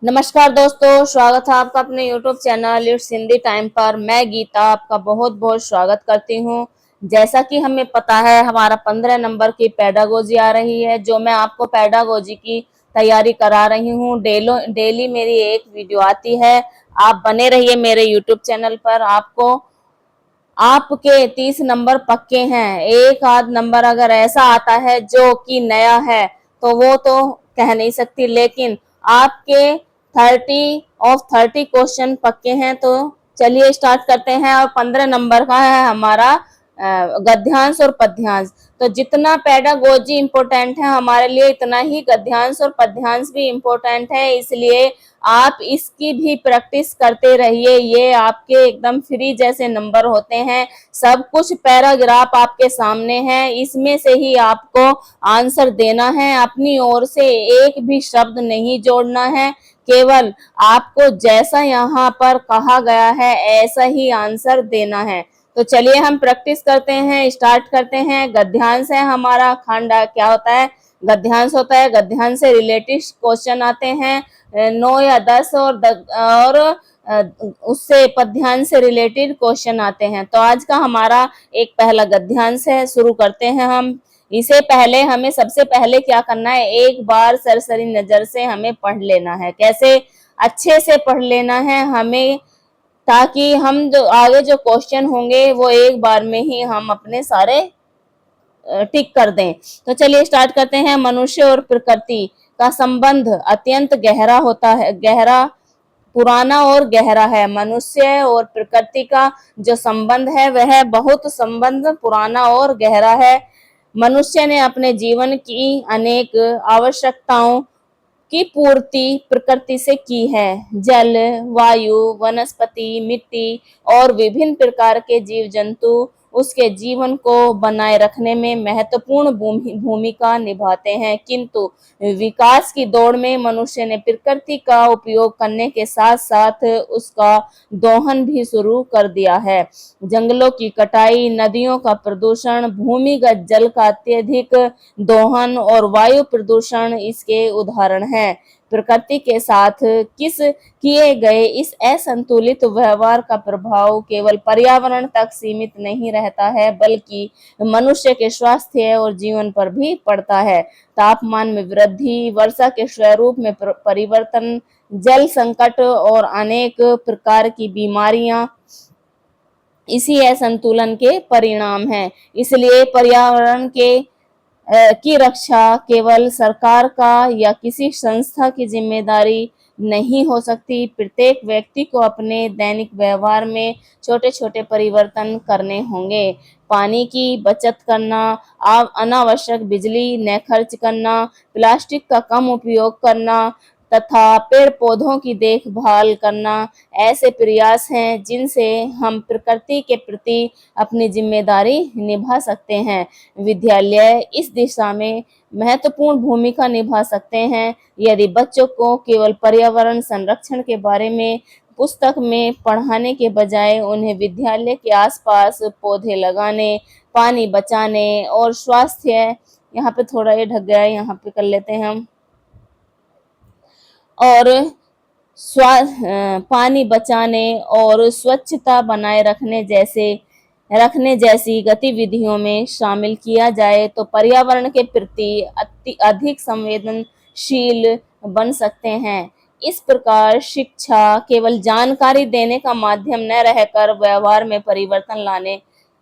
नमस्कार दोस्तों, स्वागत है आपका अपने YouTube channel it's Hindi time पर। मैं गीता आपका बहुत बहुत स्वागत करती हूँ। जैसा कि हमें पता है, हमारा 15 नंबर की पेडागोजी आ रही है, जो मैं आपको पेडागोजी की तैयारी करा रही हूँ। डेली मेरी एक वीडियो आती है। आप बने रहिए मेरे YouTube चैनल पर। आपके 30 नंबर पक्के हैं। एक आध नंबर अगर ऐसा आता है जो कि नया है तो वो तो कह नहीं सकती, लेकिन आपके 30 क्वेश्चन पक्के हैं। तो चलिए स्टार्ट करते हैं। और 15 नंबर का है हमारा गद्यांश और पद्यांश। तो जितना पेडागोजी इम्पोर्टेंट है हमारे लिए, इतना ही गद्यांश और पद्यांश भी इम्पोर्टेंट है। इसलिए आप इसकी भी प्रैक्टिस करते रहिए। ये आपके एकदम फ्री जैसे नंबर होते हैं। सब कुछ पैराग्राफ आपके सामने है, इसमें से ही आपको आंसर देना है। अपनी ओर से एक भी शब्द नहीं जोड़ना है, केवल आपको जैसा यहाँ पर कहा गया है ऐसा ही आंसर देना है। तो चलिए हम प्रैक्टिस करते हैं, स्टार्ट करते हैं। गद्यांश है हमारा खंड। क्या होता है? गद्यांश होता है। गद्यांश से रिलेटेड क्वेश्चन आते हैं 9 या 10, और उससे पद्यांश से रिलेटेड क्वेश्चन आते हैं। तो आज का हमारा एक पहला गद्यांश है, शुरू करते हैं हम। इसे पहले हमें सबसे पहले क्या करना है, एक बार सरसरी नजर से हमें पढ़ लेना है। कैसे? अच्छे से पढ़ लेना है हमें, ताकि हम जो आगे जो क्वेश्चन होंगे वो एक बार में ही हम अपने सारे टिक कर दें। तो चलिए स्टार्ट करते हैं। मनुष्य और प्रकृति का संबंध अत्यंत गहरा होता है, पुराना और गहरा है। मनुष्य और प्रकृति का जो संबंध है वह बहुत संबंध पुराना और गहरा है। मनुष्य ने अपने जीवन की अनेक आवश्यकताओं की पूर्ति प्रकृति से की है। जल, वायु, वनस्पति, मिट्टी और विभिन्न प्रकार के जीव जंतु उसके जीवन को बनाए रखने में महत्वपूर्ण भूमिका निभाते हैं। किंतु विकास की दौड़ में मनुष्य ने प्रकृति का उपयोग करने के साथ साथ उसका दोहन भी शुरू कर दिया है। जंगलों की कटाई, नदियों का प्रदूषण, भूमिगत जल का अत्यधिक दोहन और वायु प्रदूषण इसके उदाहरण हैं। प्रकृति के साथ किए गए इस असंतुलित व्यवहार का प्रभाव केवल पर्यावरण तक सीमित नहीं रहता है, बल्कि मनुष्य के स्वास्थ्य और जीवन पर भी पड़ता है। तापमान में वृद्धि, वर्षा के स्वरूप में परिवर्तन, जल संकट और अनेक प्रकार की बीमारियां इसी असंतुलन के परिणाम हैं। इसलिए पर्यावरण की रक्षा केवल सरकार का या किसी संस्था की जिम्मेदारी नहीं हो सकती। प्रत्येक व्यक्ति को अपने दैनिक व्यवहार में छोटे छोटे परिवर्तन करने होंगे। पानी की बचत करना, अनावश्यक बिजली न खर्च करना, प्लास्टिक का कम उपयोग करना तथा पेड़ पौधों की देखभाल करना ऐसे प्रयास हैं जिनसे हम प्रकृति के प्रति अपनी जिम्मेदारी निभा सकते हैं। विद्यालय इस दिशा में महत्वपूर्ण भूमिका निभा सकते हैं। यदि बच्चों को केवल पर्यावरण संरक्षण के बारे में पुस्तक में पढ़ाने के बजाय उन्हें विद्यालय के आसपास पौधे लगाने, पानी बचाने और स्वास्थ्य, यहाँ पे थोड़ा ये ढक गया है, यहाँ पे कर लेते हैं हम, और पानी बचाने और स्वच्छता बनाए रखने जैसी गतिविधियों में शामिल किया जाए तो पर्यावरण के प्रति अधिक संवेदनशील बन सकते हैं। इस प्रकार शिक्षा केवल जानकारी देने का माध्यम न रहकर व्यवहार में परिवर्तन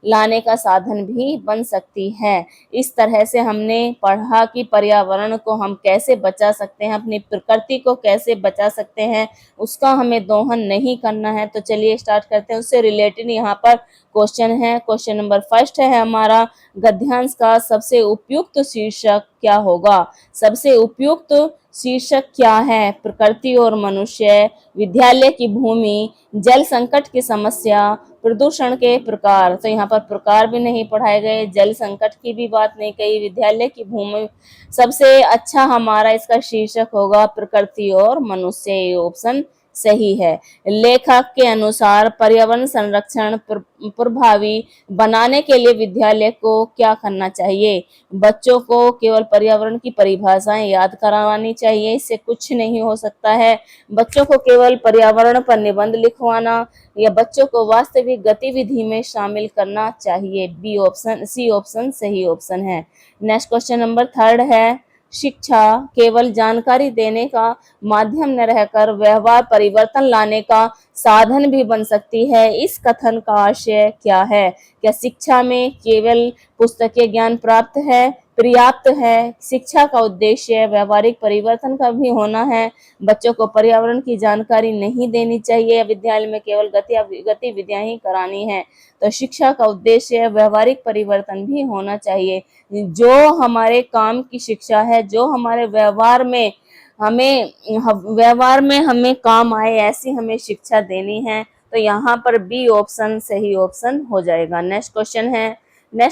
लाने का साधन भी बन सकती है। इस तरह से हमने पढ़ा कि पर्यावरण को हम कैसे बचा सकते हैं, अपनी प्रकृति को कैसे बचा सकते हैं, उसका हमें दोहन नहीं करना है। तो चलिए स्टार्ट करते हैं। उससे रिलेटेड यहाँ पर क्वेश्चन है। क्वेश्चन नंबर फर्स्ट है हमारा, गद्यांश का सबसे उपयुक्त शीर्षक क्या होगा? सबसे उपयुक्त शीर्षक क्या है? प्रकृति और मनुष्य, विद्यालय की भूमि, जल संकट की समस्या, प्रदूषण के प्रकार। तो यहाँ पर प्रकार भी नहीं पढ़ाए गए, जल संकट की भी बात नहीं कही, विद्यालय की भूमि। सबसे अच्छा हमारा इसका शीर्षक होगा प्रकृति और मनुष्य, ऑप्शन सही है। लेखक के अनुसार पर्यावरण संरक्षण प्रभावी बनाने के लिए विद्यालय को क्या करना चाहिए? बच्चों को केवल पर्यावरण की परिभाषाएं याद करवानी चाहिए, इससे कुछ नहीं हो सकता है। बच्चों को केवल पर्यावरण पर निबंध लिखवाना या बच्चों को वास्तविक गतिविधि में शामिल करना चाहिए। बी ऑप्शन, सी ऑप्शन सही ऑप्शन है। नेक्स्ट क्वेश्चन नंबर 3 है, शिक्षा केवल जानकारी देने का माध्यम न रहकर व्यवहार परिवर्तन लाने का साधन भी बन सकती है। इस कथन का आशय क्या है? क्या शिक्षा में केवल पुस्तकीय ज्ञान पर्याप्त है? शिक्षा का उद्देश्य व्यवहारिक परिवर्तन का भी होना है। बच्चों को पर्यावरण की जानकारी नहीं देनी चाहिए, विद्यालय में केवल गतिविधियां ही करानी है। तो शिक्षा का उद्देश्य व्यवहारिक परिवर्तन भी होना चाहिए। जो हमारे काम की शिक्षा है, जो हमारे व्यवहार में हमें काम आए, ऐसी हमें शिक्षा देनी है। तो यहाँ पर बी ऑप्शन सही ऑप्शन हो जाएगा। नेक्स्ट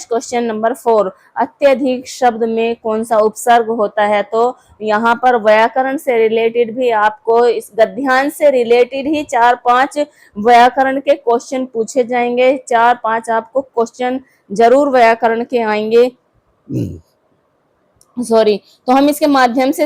क्वेश्चन नंबर 4, अत्यधिक शब्द में कौन सा उपसर्ग होता है? तो यहाँ पर व्याकरण से रिलेटेड भी आपको इस गद्यांश से रिलेटेड ही 4-5 व्याकरण के क्वेश्चन पूछे जाएंगे। 4-5 आपको क्वेश्चन जरूर व्याकरण के आएंगे। तो हम इसके माध्यम से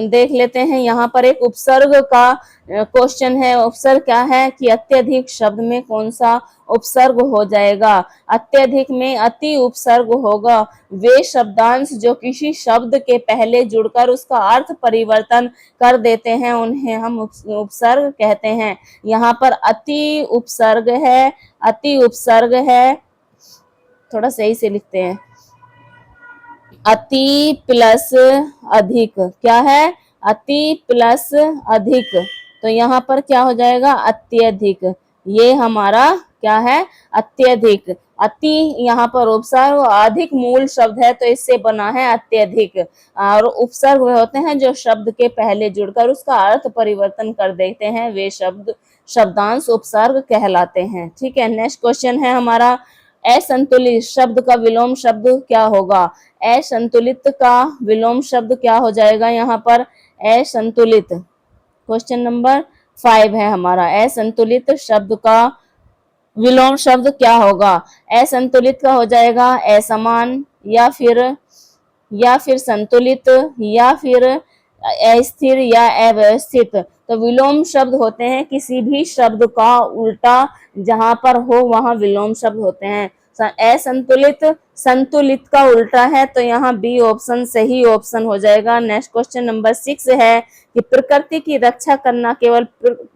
देख लेते हैं। यहाँ पर एक उपसर्ग का क्वेश्चन है। उपसर्ग क्या है कि अत्यधिक शब्द में कौन सा उपसर्ग हो जाएगा? अत्यधिक में अति उपसर्ग होगा। वे शब्दांश जो किसी शब्द के पहले जुड़कर उसका अर्थ परिवर्तन कर देते हैं, उन्हें हम उपसर्ग कहते हैं। यहाँ पर अति उपसर्ग है, थोड़ा सही से लिखते हैं, अति प्लस अधिक। क्या है? अति प्लस अधिक। तो यहाँ पर क्या हो जाएगा? अत्यधिक। ये हमारा क्या है? अत्यधिक। अति यहाँ पर उपसर्ग, अधिक मूल शब्द है तो इससे बना है अत्यधिक। और उपसर्ग वे होते हैं जो शब्द के पहले जुड़कर उसका अर्थ परिवर्तन कर देते हैं, वे शब्दांश उपसर्ग कहलाते हैं। ठीक है। नेक्स्ट क्वेश्चन है हमारा, असंतुलित शब्द का विलोम शब्द क्या होगा? असंतुलित का विलोम शब्द क्या हो जाएगा? यहाँ पर असंतुलित। क्वेश्चन नंबर 5 है हमारा, असंतुलित शब्द का विलोम शब्द क्या होगा? असंतुलित का हो जाएगा असमान, या फिर संतुलित, या फिर अस्थिर या अव्यवस्थित। तो विलोम शब्द होते हैं किसी भी शब्द का उल्टा जहां पर हो वहां विलोम शब्द होते हैं। असंतुलित संतुलित का उल्टा है, तो यहाँ बी ऑप्शन सही ऑप्शन हो जाएगा। नेक्स्ट क्वेश्चन नंबर 6 है कि प्रकृति की रक्षा करना केवल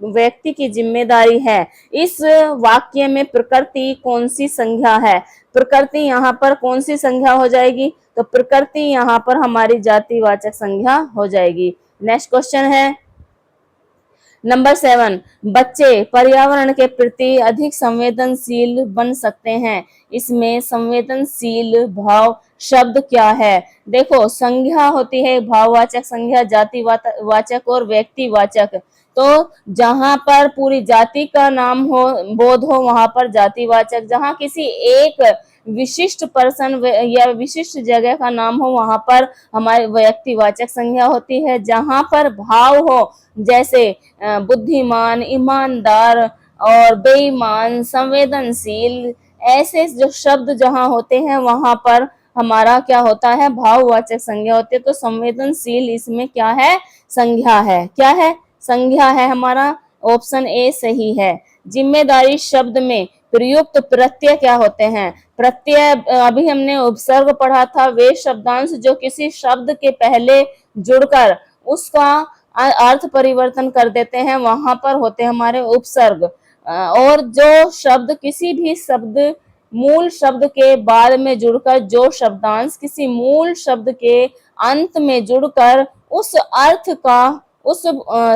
व्यक्ति की जिम्मेदारी है। इस वाक्य में प्रकृति कौन सी संज्ञा है? प्रकृति यहाँ पर कौन सी संज्ञा हो जाएगी? तो प्रकृति यहाँ पर हमारी जातिवाचक संज्ञा हो जाएगी। नेक्स्ट क्वेश्चन है नंबर 7, बच्चे पर्यावरण के प्रति अधिक संवेदनशील बन सकते हैं। इसमें संवेदनशील भाव शब्द क्या है? देखो, संज्ञा होती है भाववाचक संज्ञा, जातिवाचक और व्यक्तिवाचक। तो जहां पर पूरी जाति का नाम हो, बोध हो, वहां पर जातिवाचक। जहां किसी एक विशिष्ट पर्सन या विशिष्ट जगह का नाम हो, वहां पर हमारी व्यक्तिवाचक संज्ञा होती है। जहां पर भाव हो, जैसे बुद्धिमान, ईमानदार और बेईमान, संवेदनशील, ऐसे जो शब्द जहां होते हैं वहां पर हमारा क्या होता है? भाववाचक संज्ञा होती है। तो संवेदनशील इसमें क्या है? संज्ञा है। क्या है? संज्ञा है। हमारा ऑप्शन ए सही है। जिम्मेदारी शब्द में प्रयुक्त प्रत्यय क्या होते हैं? प्रत्यय अभी हमने उपसर्ग पढ़ा था, वे शब्दांश जो किसी शब्द के पहले जुड़कर उसका अर्थ परिवर्तन कर देते हैं, वहां पर होते हैं हमारे उपसर्ग। और जो शब्द किसी भी शब्द मूल शब्द के बाद में जुड़कर, जो शब्दांश किसी मूल शब्द के अंत में जुड़कर उस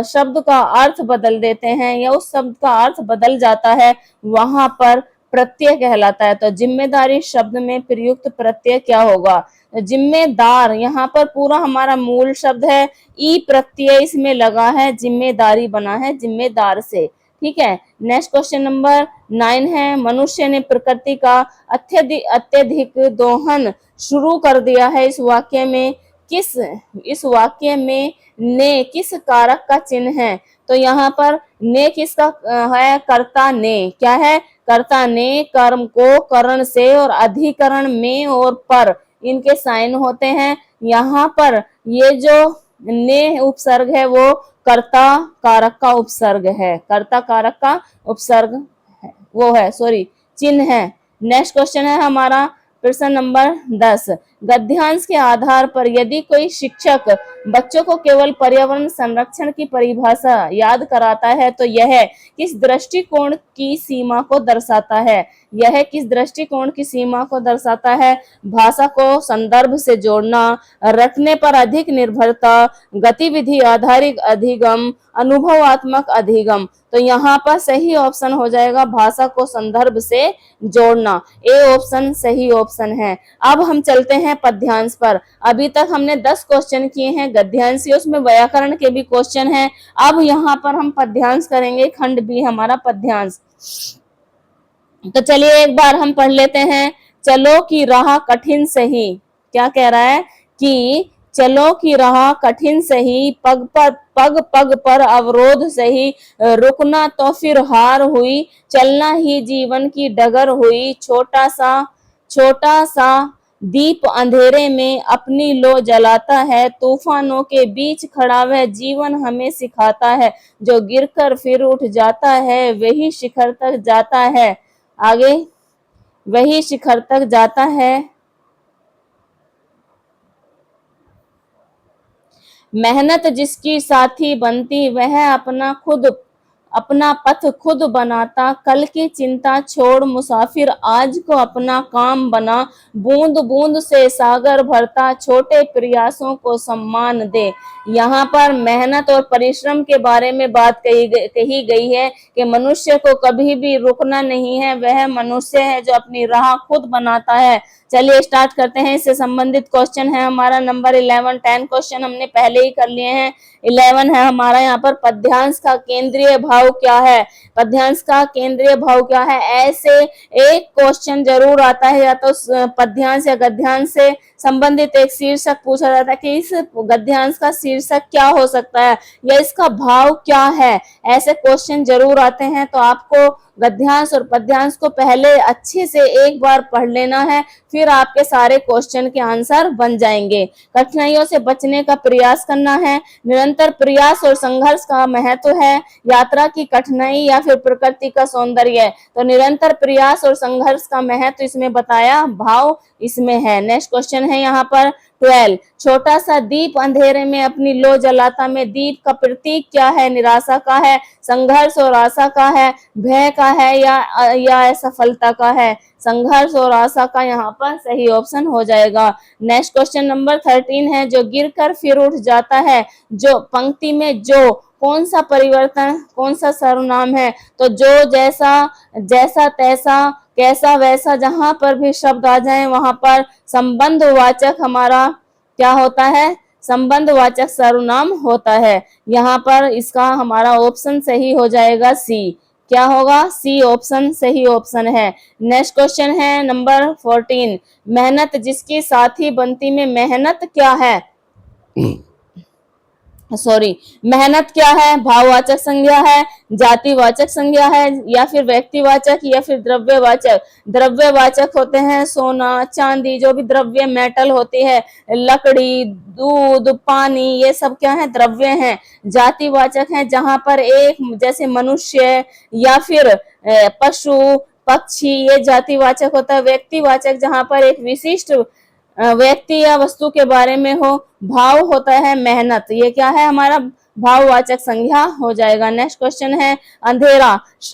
शब्द का अर्थ बदल देते हैं या उस शब्द का अर्थ बदल जाता है, वहां पर प्रत्यय कहलाता है। तो जिम्मेदारी शब्द में प्रयुक्त प्रत्यय क्या होगा? जिम्मेदार, यहाँ पर पूरा हमारा मूल शब्द है, ई प्रत्यय इसमें लगा है, जिम्मेदारी बना है जिम्मेदार से। ठीक है। नेक्स्ट क्वेश्चन नंबर 9 है, मनुष्य ने प्रकृति का अत्यधिक दोहन शुरू कर दिया है। इस वाक्य में किस इस वाक्य में ने किस कारक का चिन्ह है? तो यहाँ पर ने किसका है? कर्ता ने। क्या है? कर्ता ने कर्म को करण से और अधिकरण में और पर इनके साइन होते हैं। यहाँ पर ये जो ने उपसर्ग है वो कर्ता कारक का उपसर्ग है, कर्ता कारक का उपसर्ग है, वो है सॉरी चिन्ह है। नेक्स्ट क्वेश्चन है हमारा प्रश्न नंबर 10। गद्यांश के आधार पर यदि कोई शिक्षक बच्चों को केवल पर्यावरण संरक्षण की परिभाषा याद कराता है तो यह किस दृष्टिकोण की सीमा को दर्शाता है? यह किस दृष्टिकोण की सीमा को दर्शाता है? भाषा को संदर्भ से जोड़ना, रटने पर अधिक निर्भरता, गतिविधि आधारित अधिगम, अनुभवात्मक अधिगम। तो यहाँ पर सही ऑप्शन हो जाएगा भाषा को संदर्भ से जोड़ना। ए ऑप्शन सही ऑप्शन है। अब हम चलते हैं पद्यांश पर। अभी तक हमने 10 क्वेश्चन किए हैं गद्यांश, उसमें व्याकरण के भी क्वेश्चन हैं। अब यहाँ पर हम पद्यांश करेंगे, खंड बी हमारा पद्यांश। तो चलिए एक बार हम पढ़ लेते हैं। चलो की राह कठिन सही, क्या कह रहा है कि चलो की राह कठिन सही, पग पग पर अवरोध सही, रुकना तो फिर हार हुई, चलना ही जीवन की डगर हुई, छोटा सा दीप अंधेरे में अपनी लो जलाता है, तूफानों के बीच खड़ा वह जीवन हमें सिखाता है, जो गिरकर फिर उठ जाता है वही शिखर तक जाता है, आगे वही शिखर तक जाता है। मेहनत जिसकी साथी बनती वह अपना पथ खुद बनाता, कल की चिंता छोड़ मुसाफिर आज को अपना काम बना, बूंद बूंद से सागर भरता, छोटे प्रयासों को सम्मान दे। यहाँ पर मेहनत और परिश्रम के बारे में बात कही गई है कि मनुष्य को कभी भी रुकना नहीं है, वह मनुष्य है जो अपनी राह खुद बनाता है। चलिए स्टार्ट करते हैं, इससे संबंधित क्वेश्चन है हमारा नंबर 11। 10 क्वेश्चन हमने पहले ही कर लिए हैं। 11 है हमारा यहाँ पर पद्यांश का केंद्रीय भाव क्या है? पद्यांश का केंद्रीय भाव क्या है? ऐसे एक क्वेश्चन जरूर आता है, या तो पद्यांश या गद्यांश से संबंधित एक शीर्षक पूछा जाता है कि इस गद्यांश का शीर्षक क्या हो सकता है या इसका भाव क्या है। ऐसे क्वेश्चन जरूर आते हैं, तो आपको गद्यांश और पद्यांश को पहले अच्छे से एक बार पढ़ लेना है, फिर आपके सारे क्वेश्चन के आंसर बन जाएंगे। कठिनाइयों से बचने का प्रयास करना है, निरंतर प्रयास और संघर्ष का महत्व है, यात्रा की कठिनाई या फिर प्रकृति का सौंदर्य। तो निरंतर प्रयास और संघर्ष का महत्व इसमें बताया, भाव इसमें है। नेक्स्ट क्वेश्चन है यहाँ पर 12। छोटा सा दीप अंधेरे में अपनी लो जलाता में दीप का प्रतीक क्या है? निराशा का है, संघर्ष और आशा का है, भय का है या असफलता का है? संघर्ष और आशा का यहाँ पर सही ऑप्शन हो जाएगा। नेक्स्ट क्वेश्चन नंबर 13 है, जो गिरकर फिर उठ जाता है, जो पंक्ति में जो कौन सा परिवर्तन, कौन सा सर्वनाम है? तो जो, जैसा, जैसा तैसा, कैसा वैसा, जहां पर भी शब्द आ जाए वहां पर संबंधवाचक हमारा क्या होता है? संबंधवाचक सर्वनाम होता है। यहाँ पर इसका हमारा ऑप्शन सही हो जाएगा सी। क्या होगा? सी ऑप्शन सही ऑप्शन है। नेक्स्ट क्वेश्चन है नंबर 14। मेहनत जिसकी साथी बनती में मेहनत क्या है? सॉरी, मेहनत क्या है? भाववाचक संज्ञा है, जातिवाचक संज्ञा है, या फिर व्यक्तिवाचक, या फिर द्रव्यवाचक? द्रव्यवाचक होते हैं सोना, चांदी, जो भी द्रव्य मेटल होती है, लकड़ी, दूध, पानी, ये सब क्या है? द्रव्य हैं। जातिवाचक है जहां पर एक, जैसे मनुष्य या फिर पशु, पक्षी, ये जातिवाचक होता है। व्यक्तिवाचक जहां पर एक विशिष्ट व्यक्ति या वस्तु के बारे में हो। भाव होता है मेहनत, ये क्या है? हमारा भाववाचक संज्ञा हो जाएगा। नेक्स्ट क्वेश्चन है अंधेरा।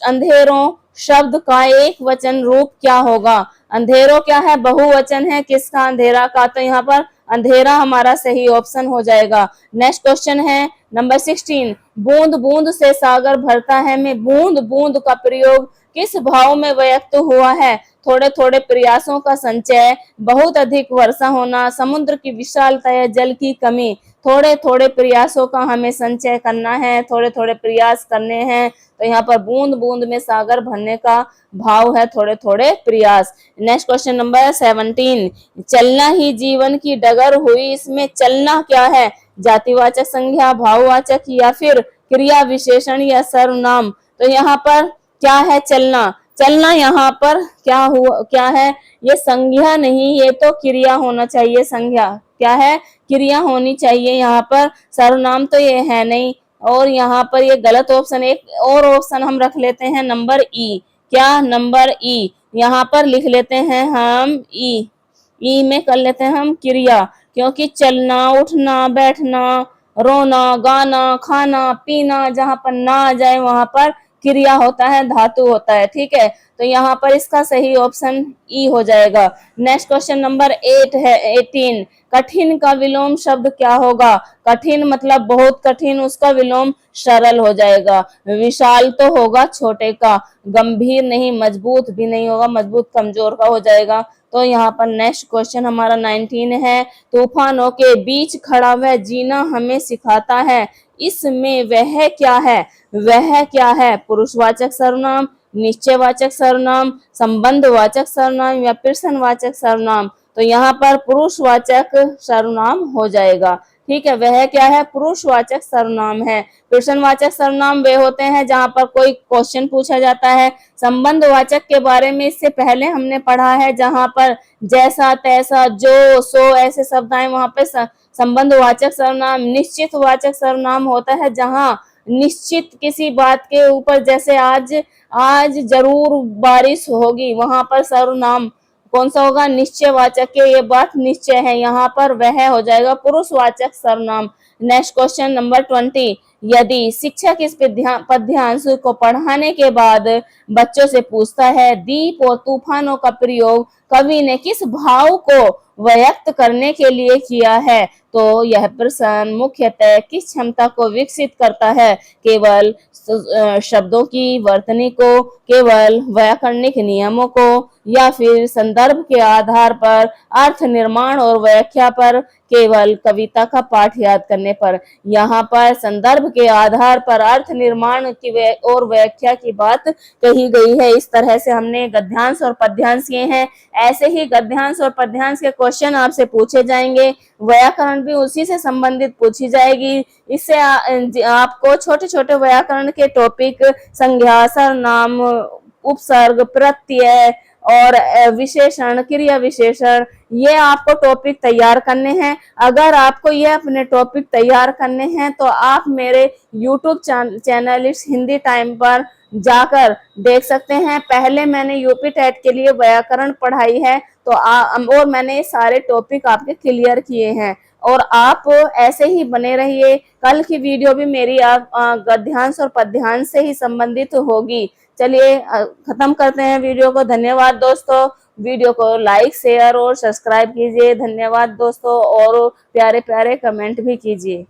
अंधेरों शब्द का एक वचन रूप क्या होगा? अंधेरों क्या है? बहुवचन है, किसका? अंधेरा का। तो यहाँ पर अंधेरा हमारा सही ऑप्शन हो जाएगा। नेक्स्ट क्वेश्चन है नंबर 16। बूंद बूंद से सागर भरता है में बूंद बूंद का प्रयोग किस भाव में व्यक्त हुआ है? थोड़े थोड़े प्रयासों का संचय, बहुत अधिक वर्षा होना, समुद्र की विशालता या जल की कमी? थोड़े थोड़े प्रयासों का हमें संचय करना है, थोड़े थोड़े प्रयास करने हैं। तो यहाँ पर बूंद बूंद में सागर भरने का भाव है, थोड़े थोड़े प्रयास। नेक्स्ट क्वेश्चन नंबर 17, चलना ही जीवन की डगर हुई, इसमें चलना क्या है? जातिवाचक संज्ञा, भाववाचक, या फिर क्रिया विशेषण या सर्वनाम? तो यहाँ पर क्या है चलना? चलना यहाँ पर क्या हुआ, क्या है? ये संज्ञा नहीं, ये तो क्रिया होना चाहिए। संज्ञा क्या है? क्रिया होनी चाहिए यहाँ पर, सर्वनाम तो ये है नहीं। और यहाँ पर ये गलत ऑप्शन, एक और ऑप्शन हम रख लेते हैं नंबर ई। क्या? नंबर ई। यहाँ पर लिख लेते हैं हम ई। ई में कर लेते हैं हम क्रिया, क्योंकि चलना, उठना, बैठना, रोना, गाना, खाना, पीना, जहां पर ना आ जाए वहां पर क्रिया होता है, धातु होता है। ठीक है, तो यहाँ पर इसका सही ऑप्शन ई हो जाएगा। नेक्स्ट क्वेश्चन नंबर 8 है 18, कठिन का विलोम शब्द क्या होगा? कठिन मतलब बहुत कठिन, उसका विलोम सरल हो जाएगा। विशाल तो होगा छोटे का, गंभीर नहीं, मजबूत भी नहीं होगा, मजबूत कमजोर का हो जाएगा। तो यहाँ पर नेक्स्ट क्वेश्चन हमारा 19 है, तूफानों के बीच खड़ा वह जीना हमें सिखाता है, इसमें वह क्या है? वह क्या है? पुरुषवाचक सर्वनाम, निश्चयवाचक सर्वनाम, संबंधवाचक सर्वनाम, या प्रश्नवाचक सर्वनाम? तो यहाँ पर पुरुषवाचक सर्वनाम हो जाएगा। ठीक है, वह क्या है? पुरुषवाचक सर्वनाम है। प्रश्नवाचक सर्वनाम वे होते हैं जहां पर कोई क्वेश्चन पूछा जाता है। संबंधवाचक के बारे में इससे पहले हमने पढ़ा है, जहां पर जैसा, तैसा, जो, सो ऐसे शब्द आए वहां पे संबंधवाचक सर्वनाम। निश्चितवाचक सर्वनाम होता है जहां निश्चित किसी बात के ऊपर, जैसे आज आज जरूर बारिश होगी, वहां पर सर्वनाम कौन सा होगा? निश्चयवाचक के, ये बात निश्चय है, यहाँ पर वह हो जाएगा पुरुषवाचक सर्वनाम। नेक्स्ट क्वेश्चन नंबर 20, यदि शिक्षक इस पद्यांश को पढ़ाने के बाद बच्चों से पूछता है, दीप और तूफानों का प्रयोग कवि ने किस भाव को व्यक्त करने के लिए किया है? तो यह प्रश्न मुख्यतः किस क्षमता को विकसित करता है? केवल शब्दों की वर्तनी को, केवल व्याकरणिक नियमों को, या फिर संदर्भ के आधार पर अर्थ निर्माण और व्याख्या पर, केवल कविता का पाठ याद करने पर? यहाँ पर संदर्भ के आधार पर अर्थ निर्माण की और व्याख्या की बात कही गई है। इस तरह से हमने गद्यांश और पद्यांश किए हैं। ऐसे ही गद्यांश और पद्यांश के क्वेश्चन आपसे पूछे जाएंगे, व्याकरण भी उसी से संबंधित पूछी जाएगी। इससे आपको छोटे छोटे व्याकरण के टॉपिक, संज्ञा, सर्वनाम, उपसर्ग, प्रत्यय और विशेषण, क्रिया विशेषण, ये आपको टॉपिक तैयार करने हैं। अगर आपको ये अपने टॉपिक तैयार करने हैं तो आप मेरे YouTube channel it's Hindi time पर जाकर देख सकते हैं। पहले मैंने यूपी टेट के लिए व्याकरण पढ़ाई है, तो और मैंने सारे टॉपिक आपके क्लियर किए हैं। और आप ऐसे ही बने रहिए। कल की वीडियो भी मेरी गद्यांश और पद्यांश से ही संबंधित होगी। चलिए खत्म करते हैं वीडियो को। धन्यवाद दोस्तों। वीडियो को लाइक, शेयर और सब्सक्राइब कीजिए। धन्यवाद दोस्तों, और प्यारे प्यारे कमेंट भी कीजिए।